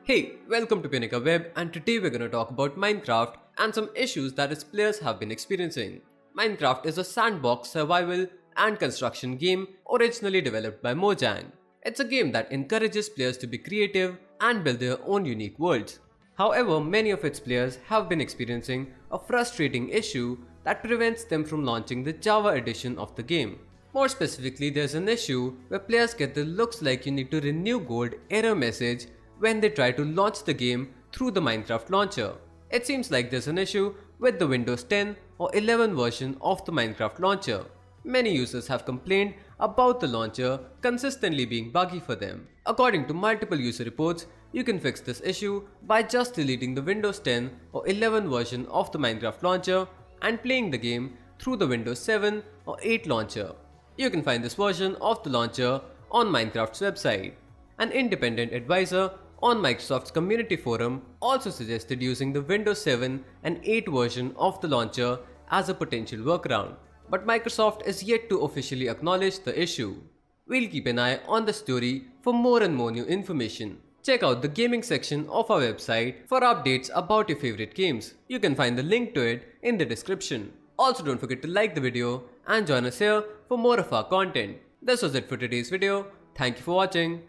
Hey, welcome to Pinnacle Web, and today we're going to talk about Minecraft and some issues that its players have been experiencing. Minecraft is a sandbox survival and construction game originally developed by Mojang. It's a game that encourages players to be creative and build their own unique worlds. However, many of its players have been experiencing a frustrating issue that prevents them from launching the Java edition of the game. More specifically, there's an issue where players get the "looks like you need to renew gold" error message when they try to launch the game through the Minecraft launcher. It seems like there's an issue with the Windows 10 or 11 version of the Minecraft launcher. Many users have complained about the launcher consistently being buggy for them. According to multiple user reports, you can fix this issue by just deleting the Windows 10 or 11 version of the Minecraft launcher and playing the game through the Windows 7 or 8 launcher. You can find this version of the launcher on Minecraft's website. An independent advisor on Microsoft's community forum also suggested using the Windows 7 and 8 version of the launcher as a potential workaround, but Microsoft is yet to officially acknowledge the issue. We'll keep an eye on the story for more and more new information. Check out the gaming section of our website for updates about your favorite games. You can find the link to it in the description. Also, don't forget to like the video and join us here for more of our content. This was it for today's video. Thank you for watching.